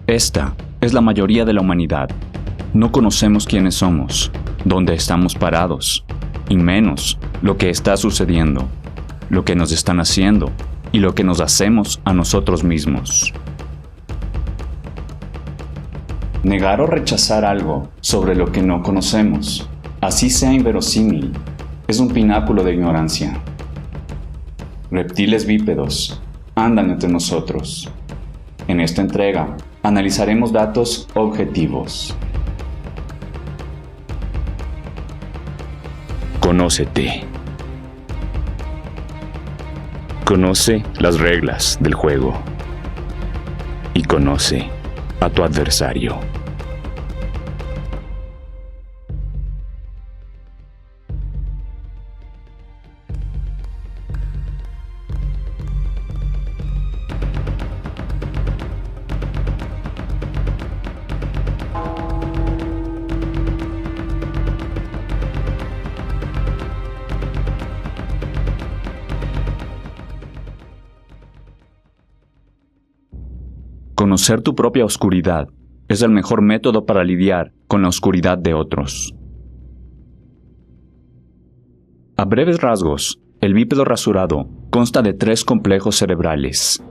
Esta es la mayoría de la humanidad. No conocemos quiénes somos, dónde estamos parados, y menos lo que está sucediendo, lo que nos están haciendo y lo que nos hacemos a nosotros mismos. Negar o rechazar algo sobre lo que no conocemos, así sea inverosímil, es un pináculo de ignorancia. Reptiles bípedos andan entre nosotros. En esta entrega analizaremos datos objetivos. Conócete. Conoce las reglas del juego y conoce a tu adversario. Conocer tu propia oscuridad es el mejor método para lidiar con la oscuridad de otros. A breves rasgos, el bípedo rasurado consta de 3 complejos cerebrales.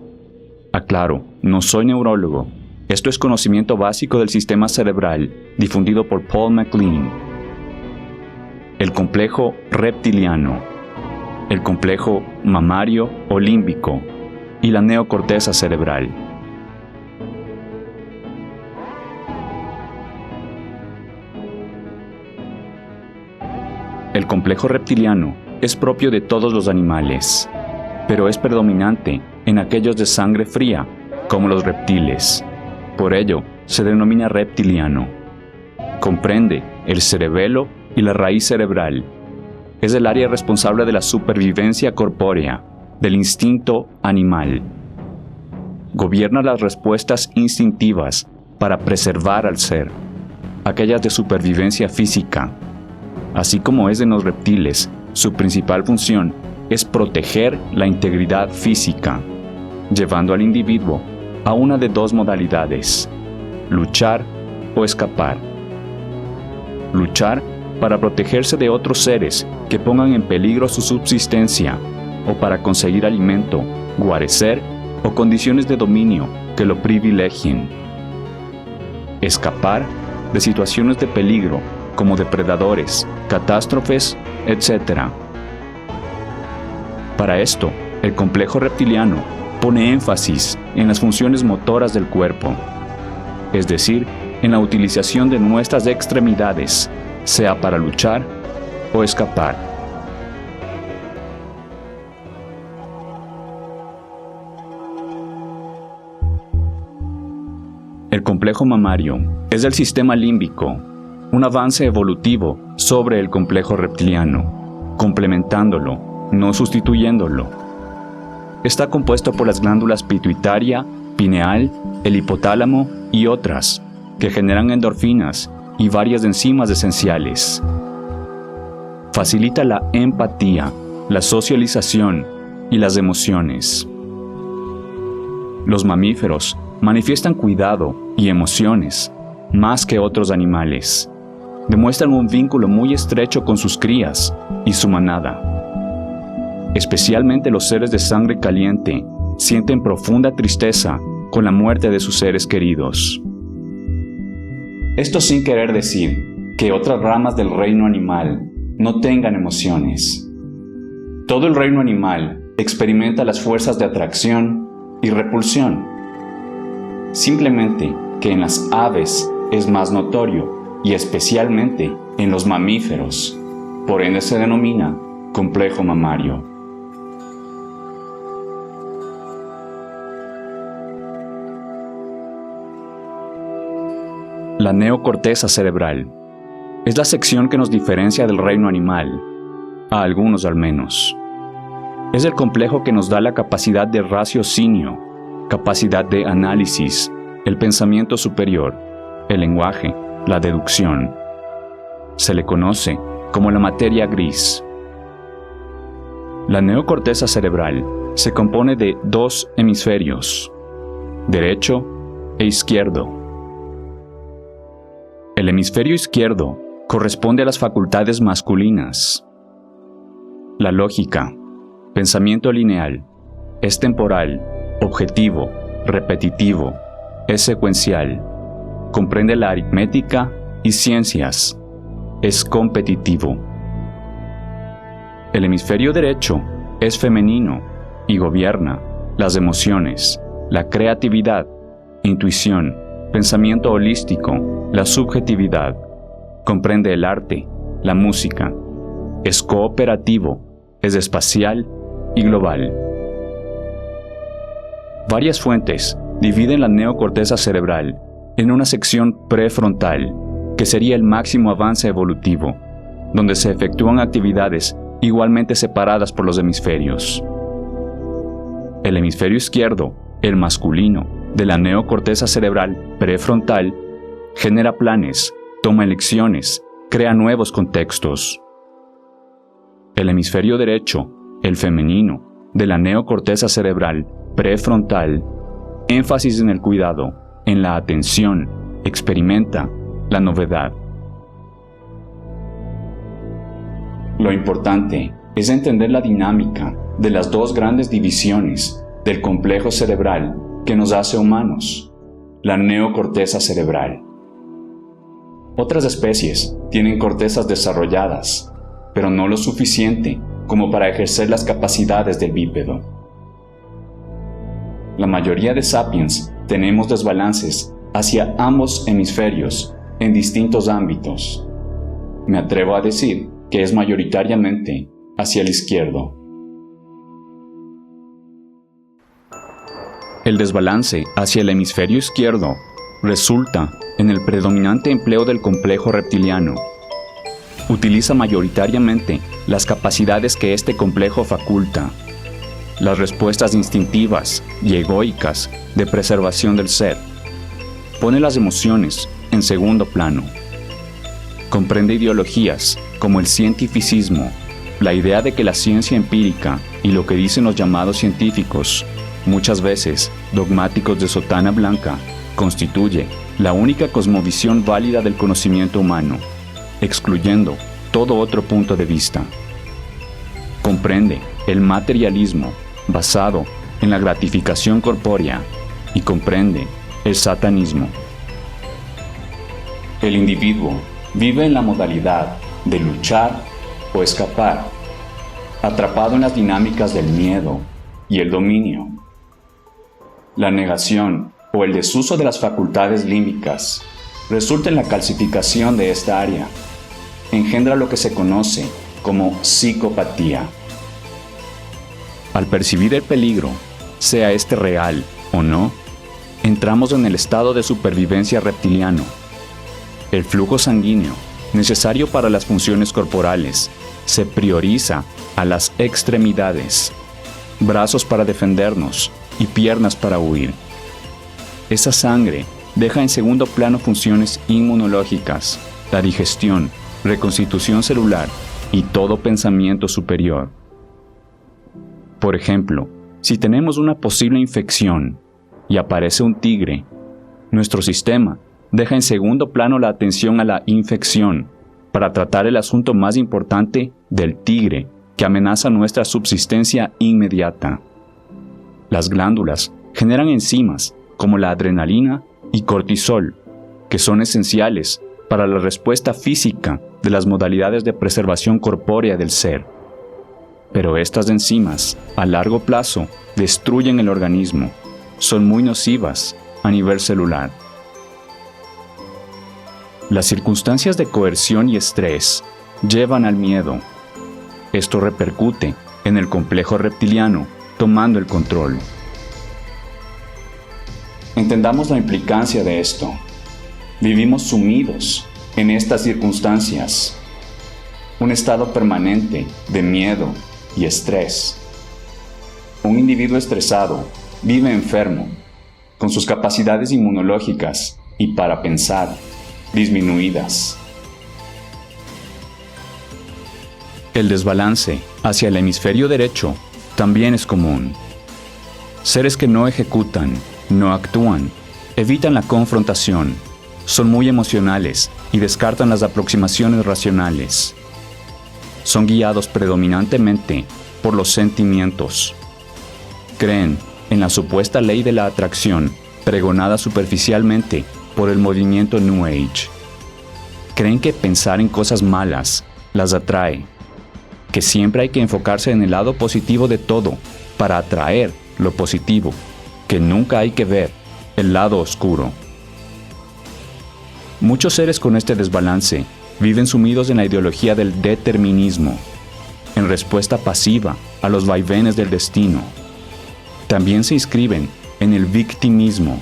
Aclaro, no soy neurólogo. Esto es conocimiento básico del sistema cerebral difundido por Paul MacLean. El complejo reptiliano, el complejo mamario o límbico y la neocorteza cerebral. El complejo reptiliano es propio de todos los animales, pero es predominante en aquellos de sangre fría, como los reptiles. Por ello, se denomina reptiliano. Comprende el cerebelo y la raíz cerebral. Es el área responsable de la supervivencia corpórea, del instinto animal. Gobierna las respuestas instintivas para preservar al ser, aquellas de supervivencia física. Así como es en los reptiles, su principal función es proteger la integridad física, llevando al individuo a una de 2 modalidades: luchar o escapar. Luchar para protegerse de otros seres que pongan en peligro su subsistencia, o para conseguir alimento, guarecer o condiciones de dominio que lo privilegien. Escapar de situaciones de peligro como depredadores, catástrofes, etc. Para esto, el complejo reptiliano pone énfasis en las funciones motoras del cuerpo, es decir, en la utilización de nuestras extremidades, sea para luchar o escapar. El complejo mamario es del sistema límbico, un avance evolutivo sobre el complejo reptiliano, complementándolo, no sustituyéndolo. Está compuesto por las glándulas pituitaria, pineal, el hipotálamo y otras, que generan endorfinas y varias enzimas esenciales. Facilita la empatía, la socialización y las emociones. Los mamíferos manifiestan cuidado y emociones más que otros animales. Demuestran un vínculo muy estrecho con sus crías y su manada. Especialmente los seres de sangre caliente sienten profunda tristeza con la muerte de sus seres queridos. Esto sin querer decir que otras ramas del reino animal no tengan emociones. Todo el reino animal experimenta las fuerzas de atracción y repulsión. Simplemente que en las aves es más notorio, y especialmente en los mamíferos. Por ende se denomina complejo mamario. La neocorteza cerebral es la sección que nos diferencia del reino animal, a algunos al menos. Es el complejo que nos da la capacidad de raciocinio, capacidad de análisis, el pensamiento superior, el lenguaje, la deducción. Se le conoce como la materia gris. La neocorteza cerebral se compone de 2 hemisferios, derecho e izquierdo. El hemisferio izquierdo corresponde a las facultades masculinas. La lógica, pensamiento lineal, es temporal, objetivo, repetitivo, es secuencial, comprende la aritmética y ciencias, es competitivo. El hemisferio derecho es femenino y gobierna las emociones, la creatividad, intuición, pensamiento holístico, la subjetividad, comprende el arte, la música, es cooperativo, es espacial y global. Varias fuentes dividen la neocorteza cerebral en una sección prefrontal, que sería el máximo avance evolutivo, donde se efectúan actividades igualmente separadas por los hemisferios. El hemisferio izquierdo, el masculino, de la neocorteza cerebral prefrontal, genera planes, toma elecciones, crea nuevos contextos. El hemisferio derecho, el femenino, de la neocorteza cerebral prefrontal, énfasis en el cuidado, en la atención, experimenta la novedad. Lo importante es entender la dinámica de las dos grandes divisiones del complejo cerebral que nos hace humanos, la neocorteza cerebral. Otras especies tienen cortezas desarrolladas, pero no lo suficiente como para ejercer las capacidades del bípedo. La mayoría de sapiens tenemos desbalances hacia ambos hemisferios en distintos ámbitos. Me atrevo a decir que es mayoritariamente hacia el izquierdo. El desbalance hacia el hemisferio izquierdo resulta en el predominante empleo del complejo reptiliano. Utiliza mayoritariamente las capacidades que este complejo faculta, las respuestas instintivas y egoicas de preservación del ser. Pone las emociones en segundo plano. Comprende ideologías como el cientificismo, la idea de que la ciencia empírica y lo que dicen los llamados científicos, muchas veces dogmáticos de sotana blanca, constituye la única cosmovisión válida del conocimiento humano, excluyendo todo otro punto de vista. Comprende el materialismo basado en la gratificación corpórea y comprende el satanismo. El individuo vive en la modalidad de luchar o escapar, atrapado en las dinámicas del miedo y el dominio. La negación o el desuso de las facultades límbicas resulta en la calcificación de esta área. Engendra lo que se conoce como psicopatía. Al percibir el peligro, sea este real o no, entramos en el estado de supervivencia reptiliano. El flujo sanguíneo, necesario para las funciones corporales, se prioriza a las extremidades, brazos para defendernos y piernas para huir. Esa sangre deja en segundo plano funciones inmunológicas, la digestión, reconstitución celular y todo pensamiento superior. Por ejemplo, si tenemos una posible infección y aparece un tigre, nuestro sistema deja en segundo plano la atención a la infección para tratar el asunto más importante del tigre que amenaza nuestra subsistencia inmediata. Las glándulas generan enzimas como la adrenalina y cortisol, que son esenciales para la respuesta física de las modalidades de preservación corpórea del ser. Pero estas enzimas, a largo plazo, destruyen el organismo, son muy nocivas a nivel celular. Las circunstancias de coerción y estrés llevan al miedo. Esto repercute en el complejo reptiliano, tomando el control. Entendamos la implicancia de esto. Vivimos sumidos en estas circunstancias. Un estado permanente de miedo y estrés. Un individuo estresado vive enfermo, con sus capacidades inmunológicas y para pensar disminuidas. El desbalance hacia el hemisferio derecho también es común. Seres que no ejecutan, no actúan, Evitan la confrontación, son muy emocionales y descartan las aproximaciones racionales. Son guiados predominantemente por los sentimientos. Creen en la supuesta ley de la atracción, pregonada superficialmente por el movimiento New Age. Creen que pensar en cosas malas las atrae, que siempre hay que enfocarse en el lado positivo de todo para atraer lo positivo, que nunca hay que ver el lado oscuro. Muchos seres con este desbalance viven sumidos en la ideología del determinismo, en respuesta pasiva a los vaivenes del destino. También se inscriben en el victimismo,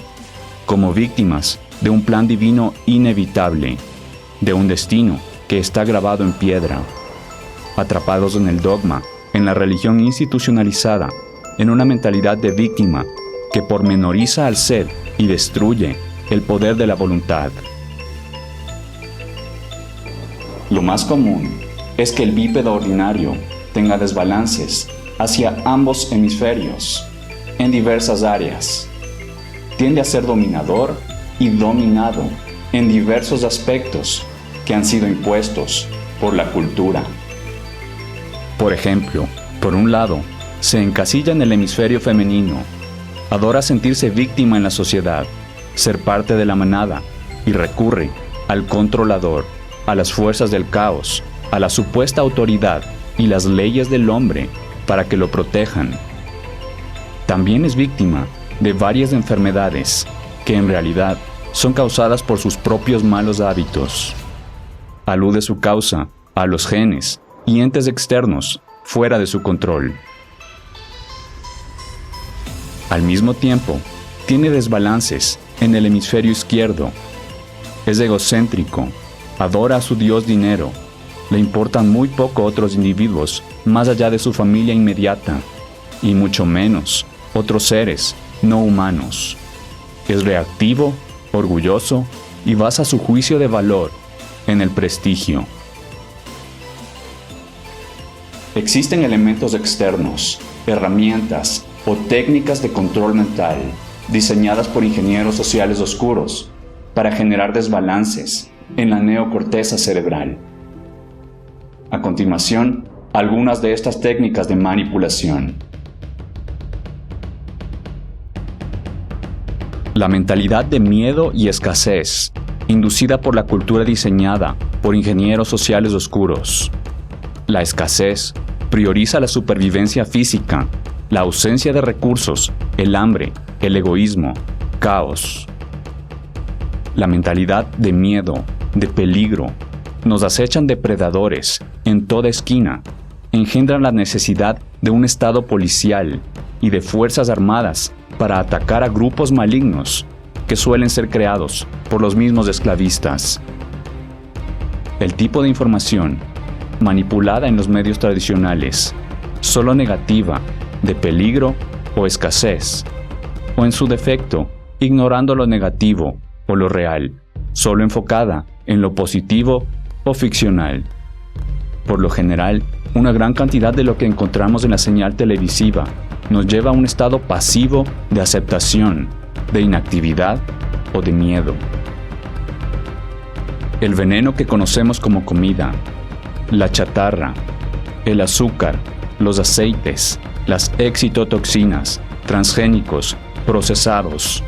como víctimas de un plan divino inevitable, de un destino que está grabado en piedra, atrapados en el dogma, en la religión institucionalizada, en una mentalidad de víctima que pormenoriza al ser y destruye el poder de la voluntad. Lo más común es que el bípedo ordinario tenga desbalances hacia ambos hemisferios, en diversas áreas. Tiende a ser dominador y dominado en diversos aspectos que han sido impuestos por la cultura. Por ejemplo, por un lado, se encasilla en el hemisferio femenino, adora sentirse víctima en la sociedad, ser parte de la manada y recurre al controlador, a las fuerzas del caos, a la supuesta autoridad y las leyes del hombre para que lo protejan. También es víctima de varias enfermedades que en realidad son causadas por sus propios malos hábitos. Alude su causa a los genes y entes externos fuera de su control. Al mismo tiempo, tiene desbalances en el hemisferio izquierdo. Es egocéntrico, adora a su dios dinero, le importan muy poco otros individuos más allá de su familia inmediata, y mucho menos otros seres no humanos. Es reactivo, orgulloso y basa su juicio de valor en el prestigio. Existen elementos externos, herramientas o técnicas de control mental diseñadas por ingenieros sociales oscuros para generar desbalances en la neocorteza cerebral. A continuación, algunas de estas técnicas de manipulación. La mentalidad de miedo y escasez, inducida por la cultura diseñada por ingenieros sociales oscuros. La escasez prioriza la supervivencia física, la ausencia de recursos, el hambre, el egoísmo, caos. La mentalidad de miedo, de peligro, nos acechan depredadores en toda esquina, engendran la necesidad de un estado policial y de fuerzas armadas para atacar a grupos malignos que suelen ser creados por los mismos esclavistas. El tipo de información manipulada en los medios tradicionales, solo negativa, de peligro o escasez, o en su defecto, ignorando lo negativo o lo real, solo enfocada en lo positivo o ficcional. Por lo general, una gran cantidad de lo que encontramos en la señal televisiva nos lleva a un estado pasivo de aceptación, de inactividad o de miedo. El veneno que conocemos como comida, la chatarra, el azúcar, los aceites, las excitotoxinas, transgénicos, procesados,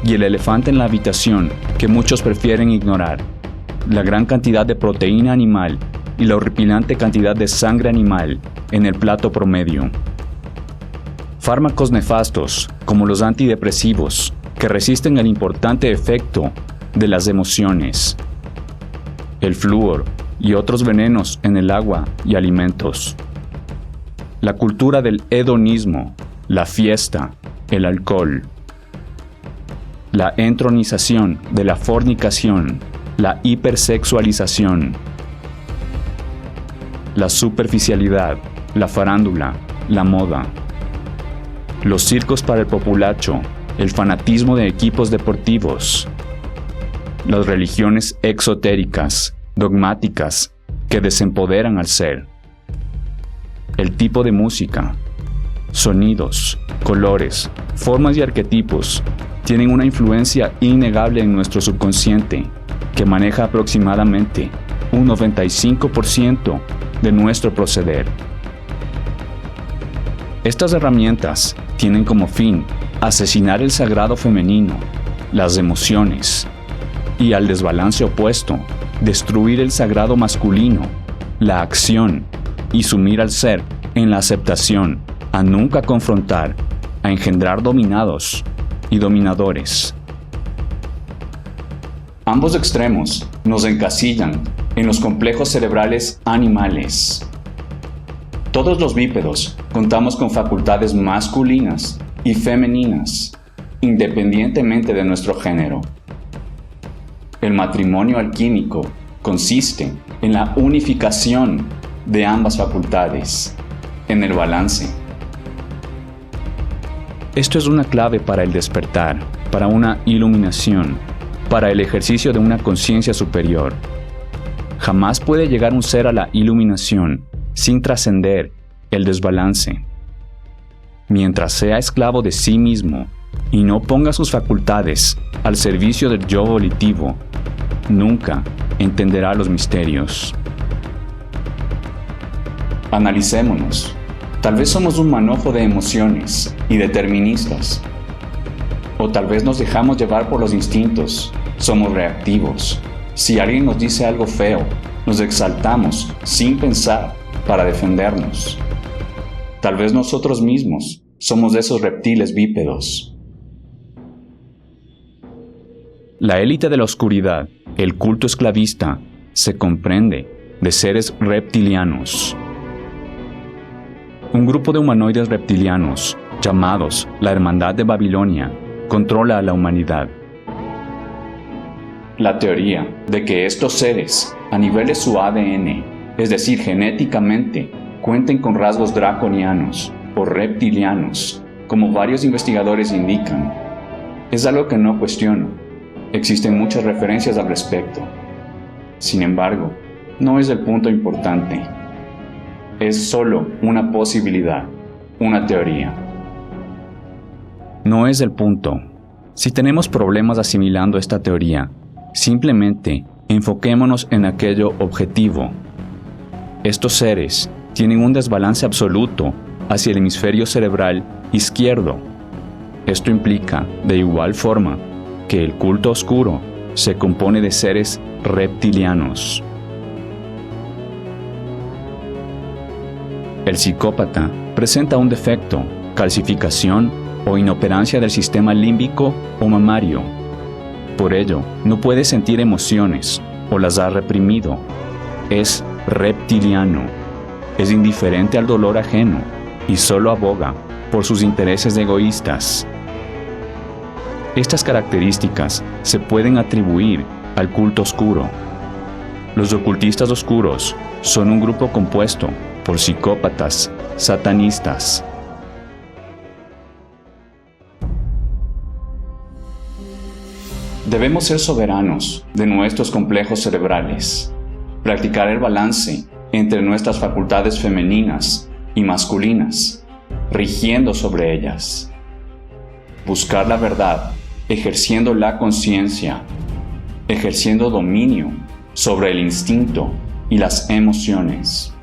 y el elefante en la habitación que muchos prefieren ignorar, la gran cantidad de proteína animal y la horripilante cantidad de sangre animal en el plato promedio. Fármacos nefastos, como los antidepresivos, que resisten el importante efecto de las emociones. El flúor y otros venenos en el agua y alimentos. La cultura del hedonismo, la fiesta, el alcohol. La entronización de la fornicación, la hipersexualización. La superficialidad, la farándula, la moda. Los circos para el populacho, el fanatismo de equipos deportivos. Las religiones exotéricas, dogmáticas, que desempoderan al ser. El tipo de música, sonidos, colores, formas y arquetipos tienen una influencia innegable en nuestro subconsciente, que maneja aproximadamente un 95% de nuestro proceder. Estas herramientas tienen como fin asesinar el sagrado femenino, las emociones, y al desbalance opuesto, destruir el sagrado masculino, la acción, y sumir al ser en la aceptación, a nunca confrontar, a engendrar dominados y dominadores. Ambos extremos nos encasillan en los complejos cerebrales animales. Todos los bípedos contamos con facultades masculinas y femeninas, independientemente de nuestro género. El matrimonio alquímico consiste en la unificación de ambas facultades, en el balance. Esto es una clave para el despertar, para una iluminación, para el ejercicio de una conciencia superior. Jamás puede llegar un ser a la iluminación sin trascender el desbalance. Mientras sea esclavo de sí mismo y no ponga sus facultades al servicio del yo volitivo, nunca entenderá los misterios. Analicémonos. Tal vez somos un manojo de emociones y deterministas. O tal vez nos dejamos llevar por los instintos. Somos reactivos. Si alguien nos dice algo feo, nos exaltamos sin pensar para defendernos. Tal vez nosotros mismos somos de esos reptiles bípedos. La élite de la oscuridad, el culto esclavista, se comprende de seres reptilianos. Un grupo de humanoides reptilianos, llamados la Hermandad de Babilonia, controla a la humanidad. La teoría de que estos seres, a nivel de su ADN, es decir, genéticamente, cuenten con rasgos draconianos o reptilianos, como varios investigadores indican, es algo que no cuestiono. Existen muchas referencias al respecto. Sin embargo, no es el punto importante. Es solo una posibilidad, una teoría. No es el punto. Si tenemos problemas asimilando esta teoría, simplemente enfoquémonos en aquello objetivo. Estos seres tienen un desbalance absoluto hacia el hemisferio cerebral izquierdo. Esto implica, de igual forma, que el culto oscuro se compone de seres reptilianos. El psicópata presenta un defecto, calcificación o inoperancia del sistema límbico o mamario. Por ello, no puede sentir emociones o las ha reprimido. Es reptiliano. Es indiferente al dolor ajeno y solo aboga por sus intereses egoístas. Estas características se pueden atribuir al culto oscuro. Los ocultistas oscuros son un grupo compuesto por psicópatas, satanistas. Debemos ser soberanos de nuestros complejos cerebrales, practicar el balance entre nuestras facultades femeninas y masculinas, rigiendo sobre ellas. Buscar la verdad, ejerciendo la conciencia, ejerciendo dominio sobre el instinto y las emociones.